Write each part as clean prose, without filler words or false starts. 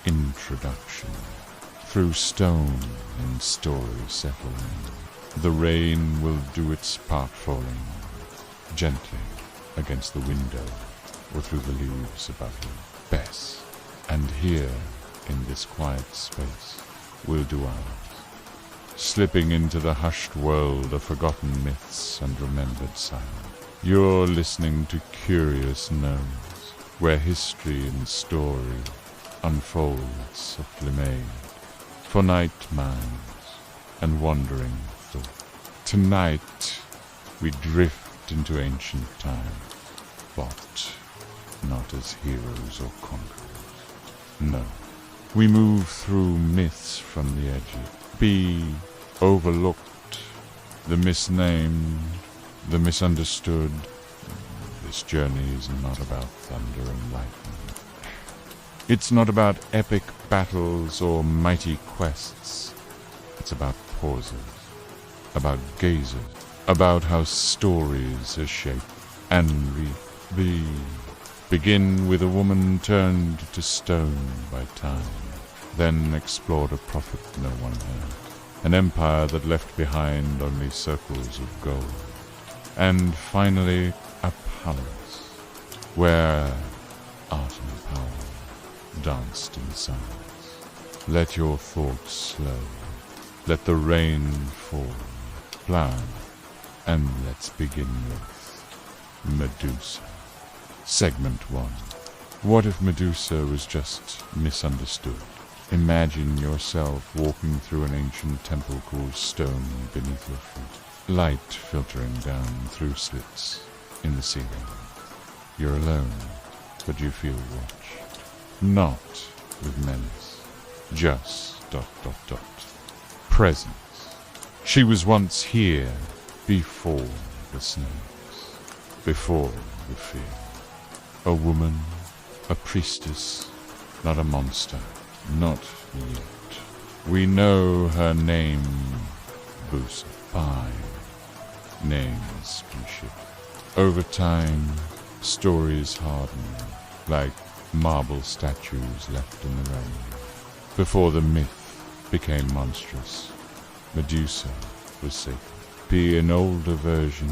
Introduction. Through stone and story settling, the rain will do its part falling, gently against the window or through the leaves above you. Bess, and here in this quiet space we'll do ours, slipping into the hushed world of forgotten myths and remembered silence. You're listening to Curious Gnomes, where history and story unfolds softly made for night minds and wandering thought. Tonight we drift into ancient times, but not as heroes or conquerors. No, we move through myths from the edges, be overlooked, the misnamed, the misunderstood. This journey is not about thunder and lightning. It's not about epic battles or mighty quests. It's about pauses, about gazes, about how stories are shaped and begin with a woman turned to stone by time, then explored a prophet no one heard, an empire that left behind only circles of gold, and finally a palace where art and power danced in silence. Let your thoughts slow, let the rain fall, plan, and let's begin with Medusa. Segment 1. What if Medusa was just misunderstood? Imagine yourself walking through an ancient temple called stone beneath your feet, light filtering down through slits in the ceiling. You're alone, but you feel watched. Not with menace, just ... presence. She was once here, before the snakes, before the fear. A woman, a priestess, not a monster, not yet. We know her name, Medusa. Names can shift. Over time, stories harden, like marble statues left in the rain. Before the myth became monstrous, Medusa was sacred. Be an older version,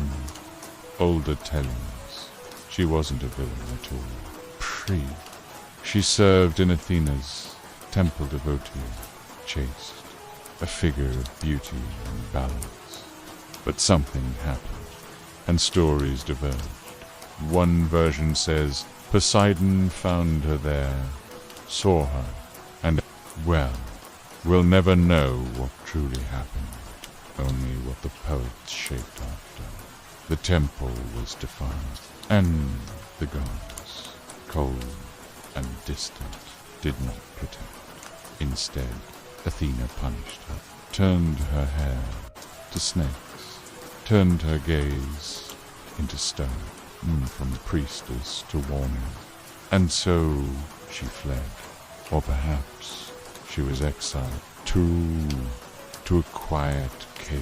older tellings. She wasn't a villain at all. She served in Athena's temple devotee, chaste, a figure of beauty and balance. But something happened, and stories diverged. One version says Poseidon found her there, saw her, and, well, we'll never know what truly happened, only what the poets shaped after. The temple was defiled, and the gods, cold and distant, did not protect. Instead, Athena punished her, turned her hair to snakes, turned her gaze into stone, from priestess to warning. And so she fled, or perhaps she was exiled to a quiet cave,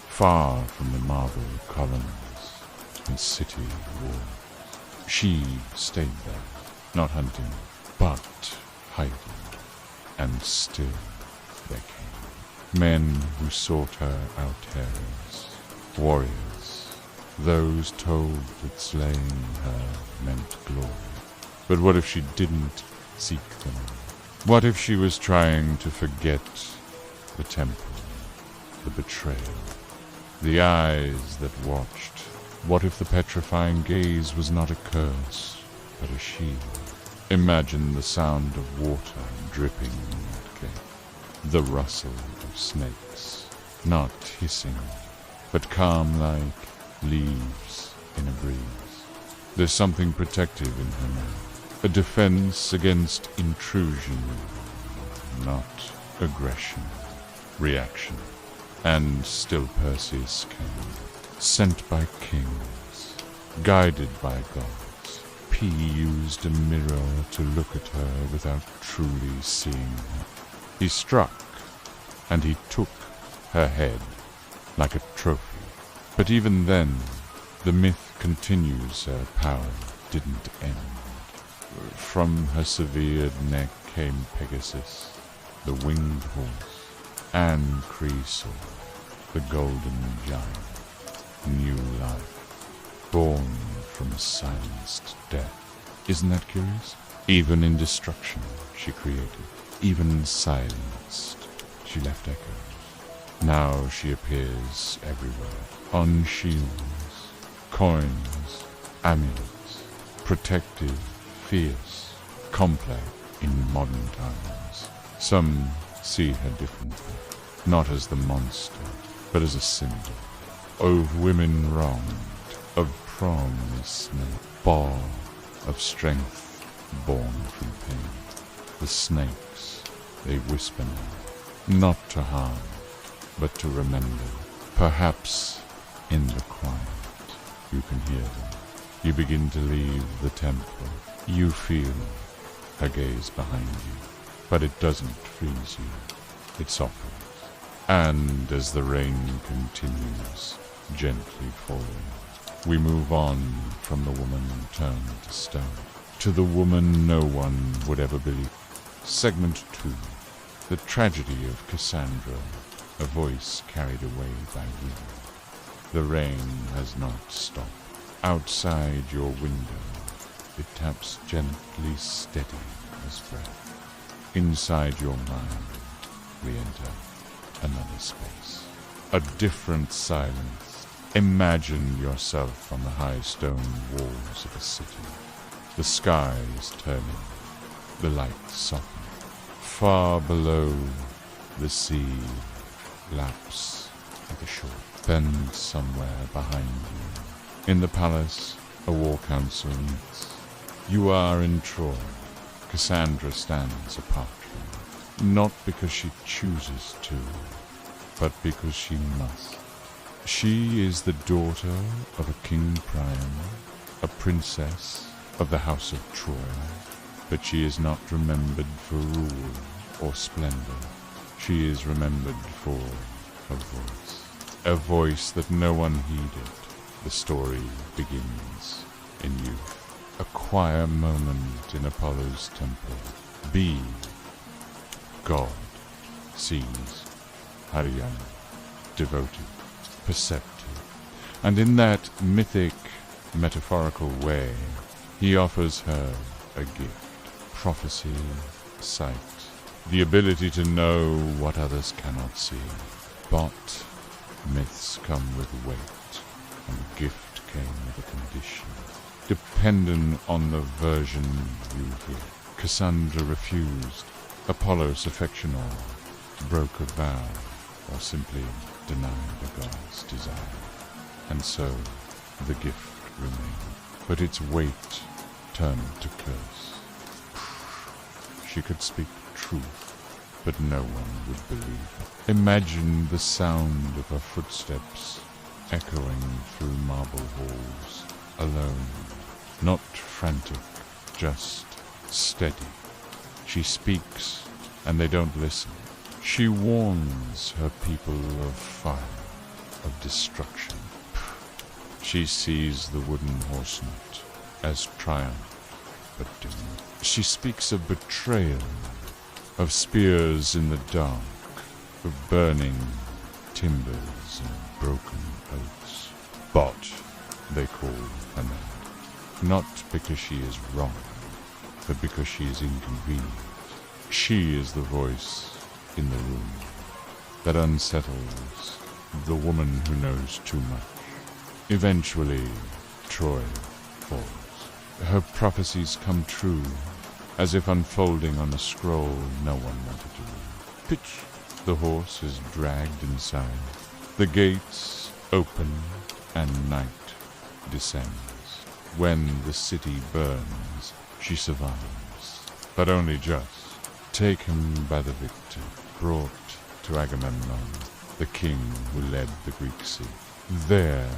far from the marble columns and city walls. She stayed there, not hunting, but hiding. And still there came men who sought her outers, warriors, those told that slaying her meant glory. But what if she didn't seek them? What if she was trying to forget the temple, the betrayal, the eyes that watched? What if the petrifying gaze was not a curse, but a shield? Imagine the sound of water dripping in that cave, the rustle of snakes, not hissing, but calm like leaves in a breeze. There's something protective in her now, a defense against intrusion, not aggression, reaction. And still Perseus came, sent by kings, guided by gods. He used a mirror to look at her without truly seeing her. He struck, and he took her head like a trophy. But even then, the myth continues. Her power didn't end. From her severed neck came Pegasus, the winged horse, and Creasaw, the golden giant, new life, born from a silenced death. Isn't that curious? Even in destruction she created, even silenced she left echoes. Now she appears everywhere, on shields, coins, amulets, protective, fierce, complex in modern times. Some see her differently, not as the monster, but as a symbol of women wronged, of promise made, ball of strength born from pain. The snakes, they whisper now, not to harm, but to remember. Perhaps in the quiet you can hear them. You begin to leave the temple. You feel her gaze behind you, but it doesn't freeze you. It softens. And as the rain continues, gently falling, we move on from the woman turned to stone, to the woman no one would ever believe. Segment 2. The tragedy of Cassandra, a voice carried away by wind. The rain has not stopped. Outside your window, it taps gently, steady as breath. Inside your mind, we enter another space. A different silence. Imagine yourself on the high stone walls of a city. The sky is turning, the light softening. Far below, the sea laps like a shore, bends somewhere behind you. In the palace, a war council meets. You are in Troy. Cassandra stands apart from you, not because she chooses to, but because she must. She is the daughter of a king priam, a princess of the house of Troy, but she is not remembered for rule or splendor. She is remembered for her voice, a voice that no one heeded. The story begins in youth. A choir moment in Apollo's temple. Be God sees Haryana, devoted, perceptive, and in that mythic, metaphorical way, he offers her a gift, prophecy, sight, the ability to know what others cannot see. But myths come with weight, and the gift came with a condition, dependent on the version you hear. Cassandra refused. Apollo's affectional broke a vow, or simply denied a god's desire. And so the gift remained, but its weight turned to curse. She could speak truth, but no one would believe her. Imagine the sound of her footsteps echoing through marble halls, alone, not frantic, just steady. She speaks, and they don't listen. She warns her people of fire, of destruction. She sees the wooden horsenet as triumph, but dim. She speaks of betrayal, of spears in the dark, of burning timbers and broken oaths. But they call her mad, not because she is wrong, but because she is inconvenient. She is the voice in the room that unsettles the woman who knows too much. Eventually, Troy falls. Her prophecies come true, as if unfolding on a scroll no one wanted to read. Pitch! The horse is dragged inside. The gates open, and night descends. When the city burns, she survives, but only just. Taken by the victor, brought to Agamemnon, the king who led the Greek sea. There,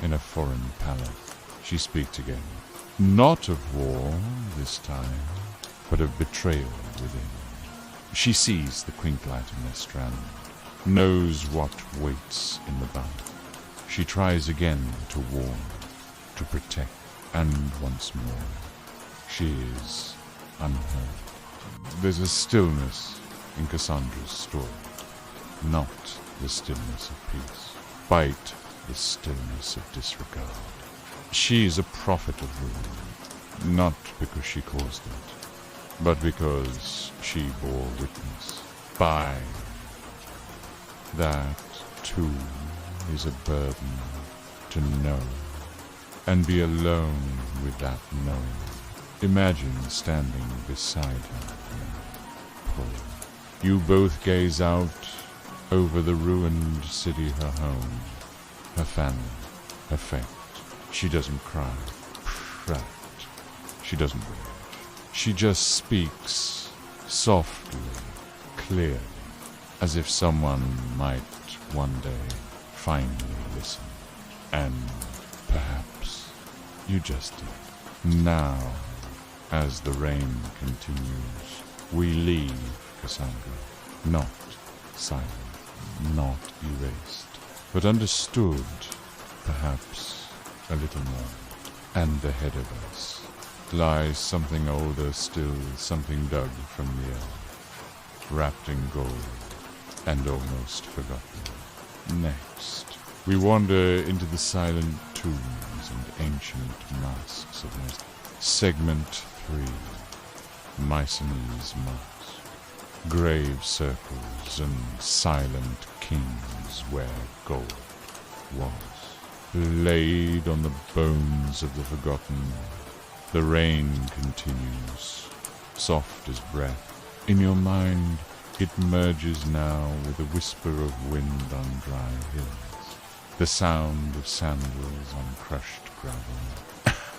in a foreign palace, she speaks again. Not of war this time, but of betrayal within. She sees the Quinclytemnestra, knows what waits in the bound. She tries again to warn, to protect, and once more She is unheard. There's a stillness in Cassandra's story, not the stillness of peace, quite the stillness of disregard. She is a prophet of ruin, not because she caused it, but because she bore witness. By that, too, is a burden to know, and be alone with that knowing. Imagine standing beside her now, Paul. You both gaze out over the ruined city, her home, her family, her fate. She doesn't cry, fret. She doesn't rage. She just speaks softly, clearly, as if someone might one day finally listen. And perhaps you just did. Now, as the rain continues, we leave Cassandra, not silent, not erased, but understood, perhaps a little more. And ahead of us lies something older still, something dug from the earth, wrapped in gold and almost forgotten. Next, we wander into the silent tombs and ancient masks of Mycenaean. Segment 3, Mycenaean's Mask. Grave circles and silent kings where gold was. Laid on the bones of the forgotten, the rain continues, soft as breath. In your mind, it merges now with a whisper of wind on dry hills, the sound of sandals on crushed gravel,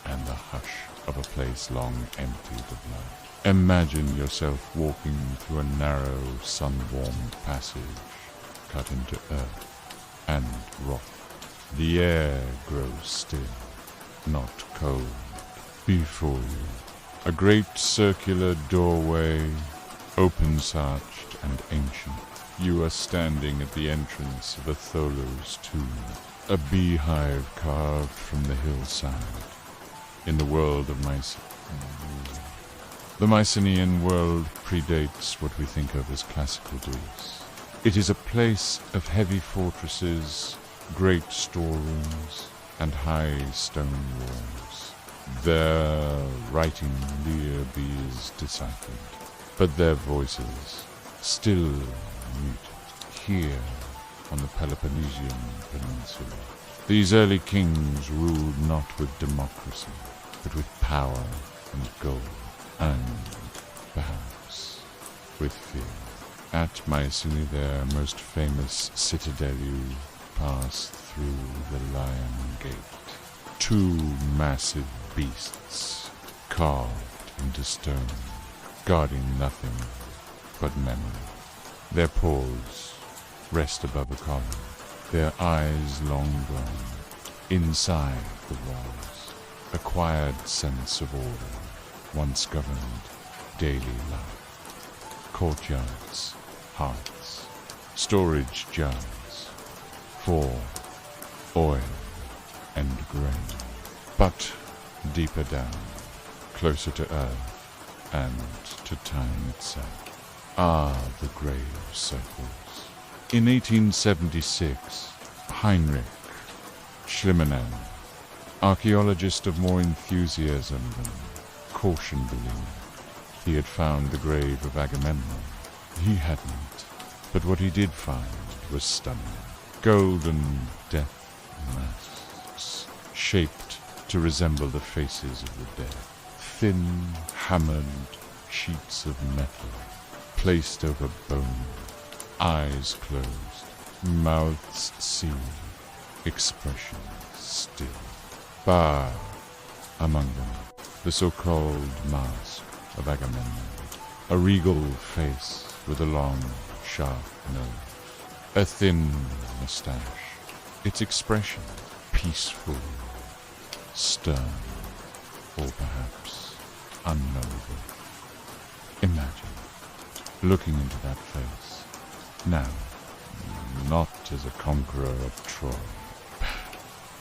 and the hush of a place long emptied of life. Imagine yourself walking through a narrow, sun-warmed passage, cut into earth and rock. The air grows still, not cold. Before you, a great circular doorway, open-arched and ancient. You are standing at the entrance of Atholo's tomb, a beehive carved from the hillside. In the world of Mycenaean. The Mycenaean world predates what we think of as classical Greece. It is a place of heavy fortresses, great storerooms, and high stone walls. Their writing Lear is deciphered, but their voices still muted here on the Peloponnesian Peninsula. These early kings ruled not with democracy, but with power and gold, and perhaps with fear. At Mycenaean, their most famous citadel, you pass through the Lion Gate. Two massive beasts carved into stone, guarding nothing but memory. Their paws rest above a column, their eyes long gone. Inside the walls, a quiet sense of order once governed daily life. Courtyards, hearths, storage jars for oil and grain. But deeper down, closer to earth and to time itself, are the grave circles. In 1876, Heinrich Schliemann, archaeologist of more enthusiasm than caution, believed he had found the grave of Agamemnon. He hadn't, but what he did find was stunning. Golden death masks, shaped to resemble the faces of the dead. Thin, hammered sheets of metal, placed over bone, eyes closed, mouths sealed, expressions still. Bar among them, the so-called mask of Agamemnon, a regal face with a long, sharp nose, a thin moustache, its expression peaceful, stern, or perhaps unknowable. Imagine looking into that face, now, not as a conqueror of Troy,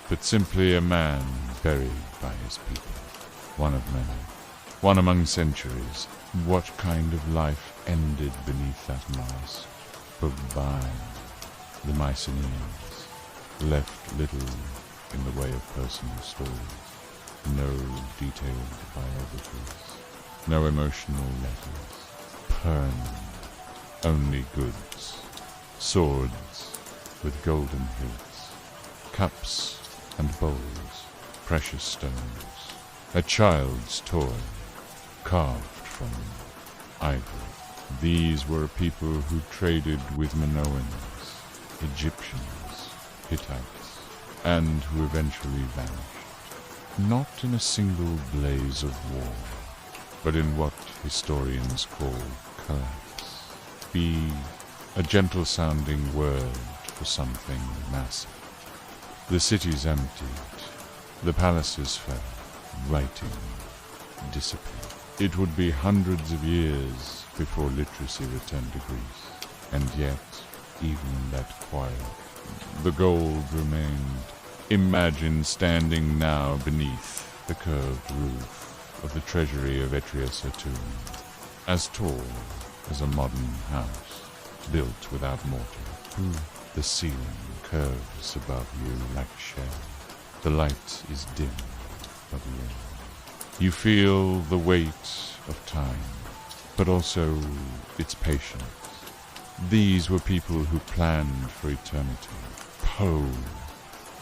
but simply a man buried by his people. one of many, one among centuries. What kind of life ended beneath that mask? Goodbye. The Mycenaeans left little in the way of personal stories, no detailed biographies, no emotional letters, perned, only goods, swords with golden hilts, cups and bowls, precious stones, a child's toy, carved from ivory. These were people who traded with Minoans, Egyptians, Hittites, and who eventually vanished, not in a single blaze of war, but in what historians call collapse. Be a gentle-sounding word for something massive. The cities emptied, the palaces fell, writing disappeared. It would be hundreds of years before literacy returned to Greece, and yet, even in that quiet, the gold remained. Imagine standing now beneath the curved roof of the treasury of Etrius tomb, as tall as a modern house, built without mortar. The ceiling curves above you like a shell. The light is dim but low. You feel the weight of time, but also its patience. These were people who planned for eternity. Poe,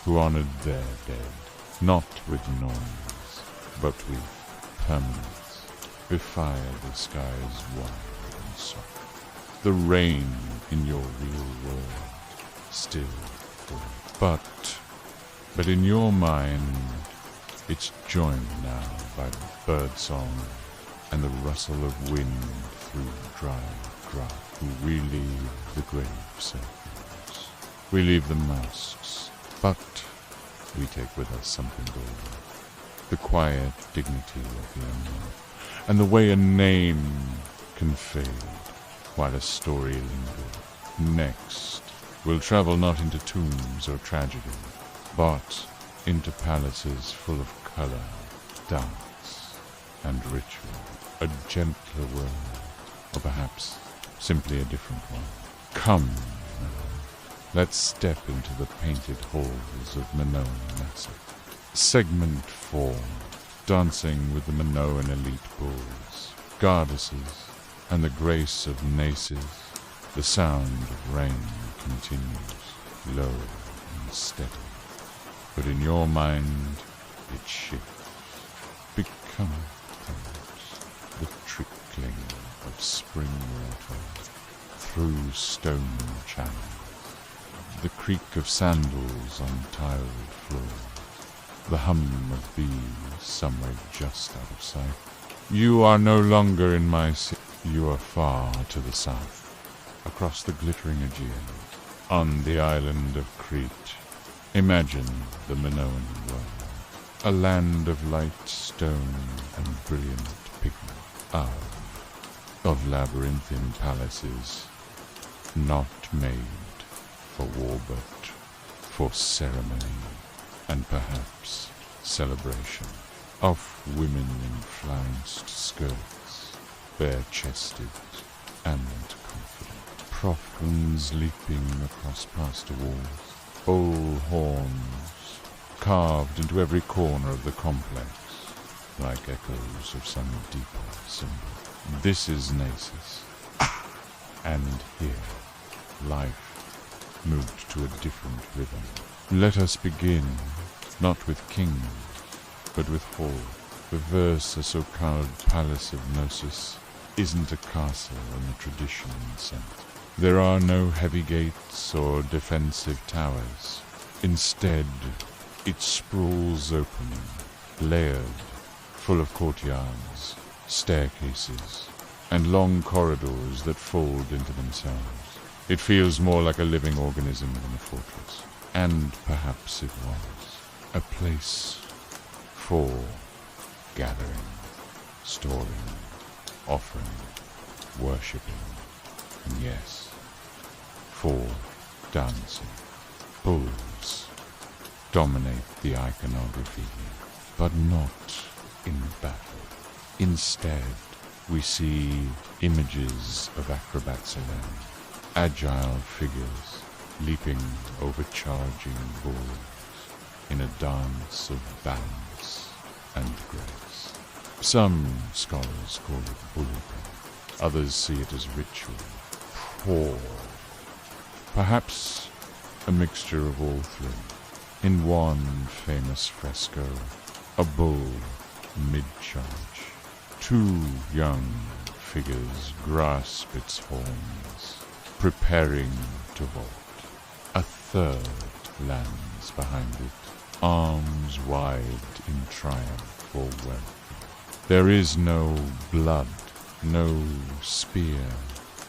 who honored their dead, not with noise, but with permanence. With fire the skies wide and soft. The rain in your real world still falls. But in your mind, it's joined now by birdsong and the rustle of wind through dry grass. We leave the grave circles. We leave the masks, but we take with us something golden. The quiet dignity of the unknown, and the way a name can fade while a story lingers. Next, we'll travel not into tombs or tragedy, but into palaces full of color, dance, and ritual. A gentler world, or perhaps simply a different one. Come now, let's step into the painted halls of Minoan Massive. Segment 4, dancing with the Minoan elite bulls, goddesses, and the grace of Knossos. The sound of rain continues, low and steady. But in your mind, it shifts, becoming the trickling of spring water through stone channels, the creak of sandals on tiled floors, the hum of bees somewhere just out of sight. You are no longer in my city. You are far to the south, across the glittering Aegean, on the island of Crete. Imagine the Minoan world, a land of light stone and brilliant pigment, of labyrinthine palaces, not made for war but for ceremony and perhaps celebration, of women in flounced skirts, bare-chested and confident, profans leaping across pasture walls, bull horns carved into every corner of the complex, like echoes of some deeper symbol. This is Knossos, and here life moved to a different rhythm. Let us begin, not with kings, but with hall. The verse, a so-called palace of Knossos, isn't a castle in the tradition sense. There are no heavy gates or defensive towers. Instead, it sprawls open, layered, full of courtyards, staircases, and long corridors that fold into themselves. It feels more like a living organism than a fortress. And perhaps it was a place for gathering, storing, offering, worshipping, and yes, for dancing. Bulls dominate the iconography here, but not in battle. Instead, we see images of acrobats alone, agile figures leaping over charging bulls in a dance of balance and grace. Some scholars call it bullying, others see it as ritual, or perhaps a mixture of all three. In one famous fresco, a bull mid-charge, two young figures grasp its horns, preparing to vault. A third lands behind it, arms wide in triumph or wealth. There is no blood, no spear,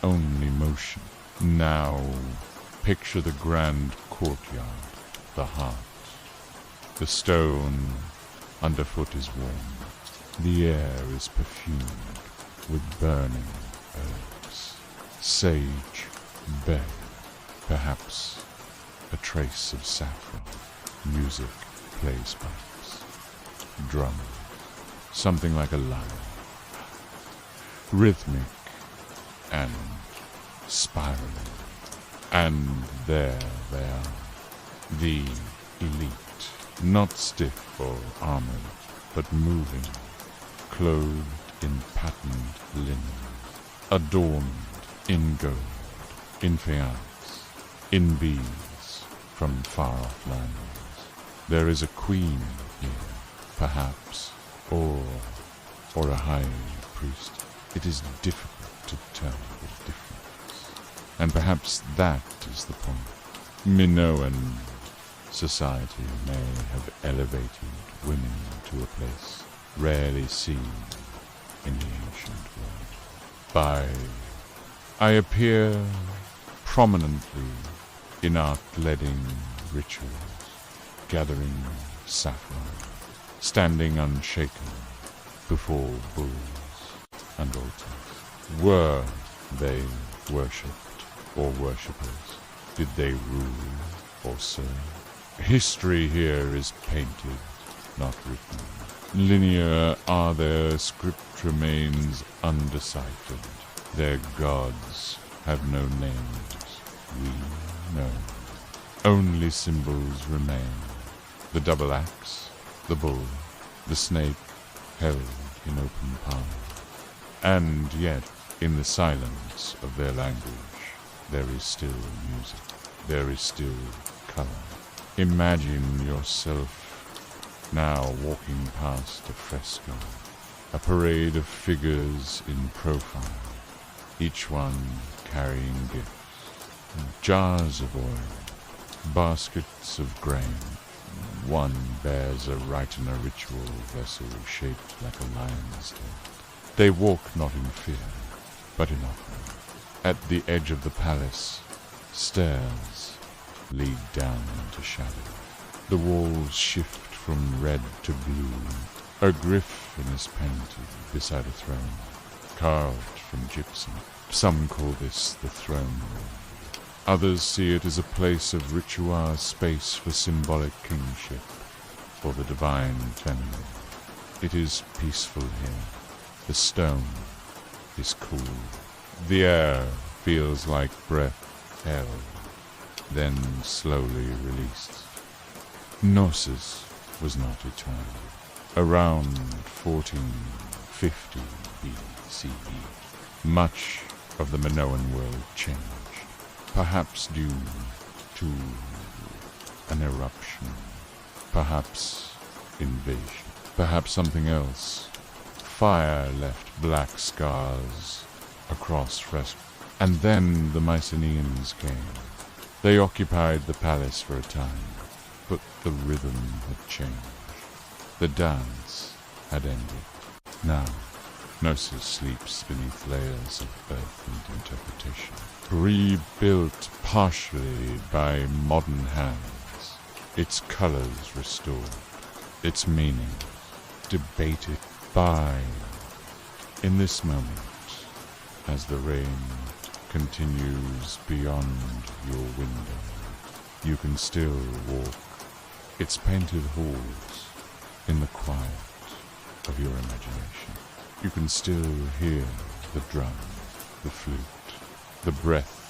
only motion. Now picture the grand courtyard, the heart. The stone underfoot is warm. The air is perfumed with burning herbs. Sage, bay, perhaps a trace of saffron. Music plays pipes. Drum, something like a lyre. Rhythmic and spiraling. And there they are, the elite, not stiff or armored, but moving, clothed in patterned linen, adorned in gold, in faience, in beads from far-off lands. There is a queen here, perhaps, or a high priest. It is difficult to tell the difference, and perhaps that is the point. Minoan society may have elevated women to a place rarely seen in the ancient world. I appear prominently in art-leading rituals, gathering saffron, standing unshaken before bulls and altars. Were they worshipped or worshippers? Did they rule or serve? History here is painted, not written. Linear are their script remains undeciphered. Their gods have no names. We know. Only symbols remain. The double axe, the bull, the snake held in open palm. And yet, in the silence of their language, there is still music. There is still color. Imagine yourself now walking past a fresco, a parade of figures in profile, each one carrying gifts, jars of oil, baskets of grain. One bears a rite in a ritual vessel shaped like a lion's head. They walk not in fear, but in offering. At the edge of the palace, stairs lead down into shadow. The walls shift from red to blue. A griffin is painted beside a throne, carved from gypsum. Some call this the throne room. Others see it as a place of ritual space for symbolic kingship, for the divine feminine. It is peaceful here. The stone is cool. The air feels like breath held, then slowly released. Knossos was not eternal. Around 1450 BCE, much of the Minoan world changed, perhaps due to an eruption, perhaps invasion, perhaps something else. Fire left black scars across fresco, and then the Mycenaeans came. They occupied the palace for a time, but the rhythm had changed. The dance had ended. Now, Knossos sleeps beneath layers of earth and interpretation, rebuilt partially by modern hands, its colors restored, its meaning debated by. In this moment, as the rain continues beyond your window, you can still walk its painted halls in the quiet, of your imagination. You can still hear the drum, the flute, the breath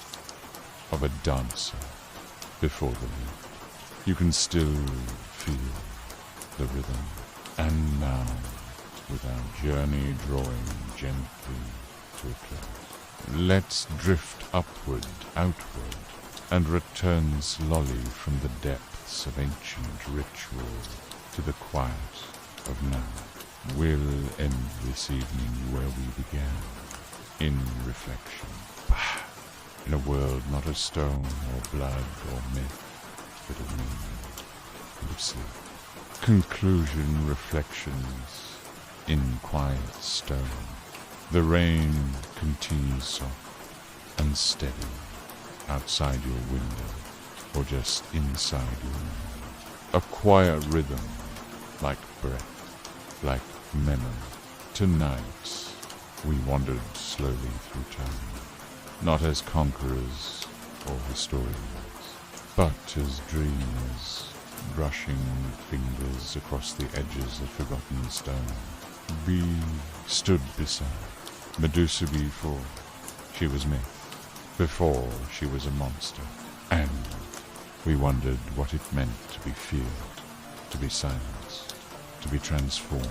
of a dancer before the leap. You can still feel the rhythm. And now, with our journey drawing gently to a close, let's drift upward, outward, and return slowly from the depths of ancient ritual to the quiet of now. We'll end this evening where we began, in reflection. In a world not of stone or blood or myth, but of meaning and of sleep. Conclusion reflections in quiet stone. The rain continues soft and steady outside your window or just inside your mind. A quiet rhythm like breath, like memory. Tonight we wandered slowly through time, not as conquerors or historians, but as dreamers, brushing fingers across the edges of forgotten stone. We stood beside Medusa before she was myth, before she was a monster, and we wondered what it meant to be feared, to be silenced, to be transformed.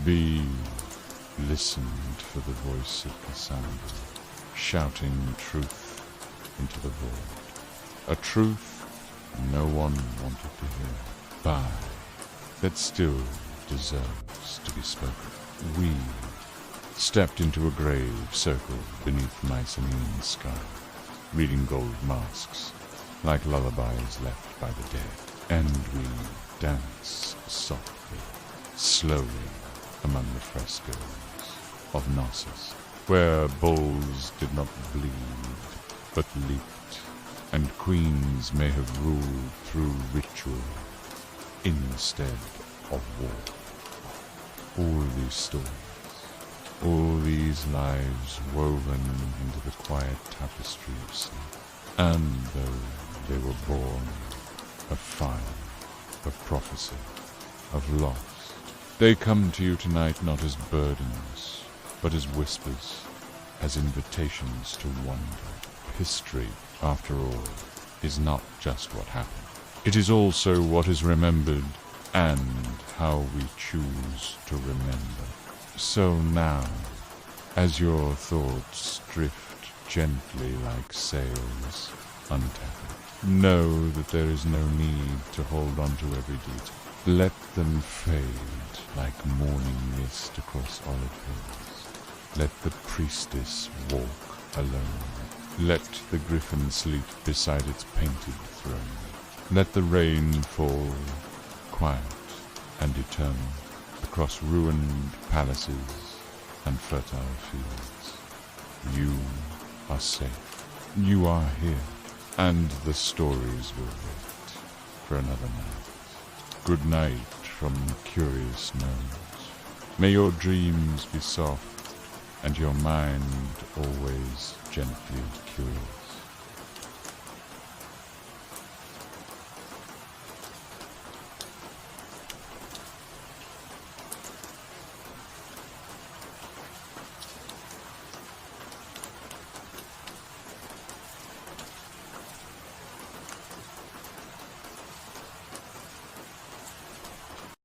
We listened for the voice of Cassandra, shouting truth into the void, a truth no one wanted to hear, but that still deserves to be spoken. We stepped into a grave circled beneath the Mycenaean sky, reading gold masks like lullabies left by the dead, and we danced softly, slowly among the frescoes of Knossos, where bulls did not bleed but leaped, and queens may have ruled through ritual instead of war. All these stories, all these lives woven into the quiet tapestry of sleep, and though they were born of fire, of prophecy, of loss, they come to you tonight not as burdens, but as whispers, as invitations to wonder. History, after all, is not just what happened. It is also what is remembered and how we choose to remember. So now, as your thoughts drift gently like sails untethered, know that there is no need to hold on to every detail. Let them fade like morning mist across olive hills. Let the priestess walk alone. Let the griffin sleep beside its painted throne. Let the rain fall, quiet and eternal, across ruined palaces and fertile fields. You are safe. You are here, and the stories will wait for another night. Good night from curious gnomes. May your dreams be soft, and your mind always gently curious.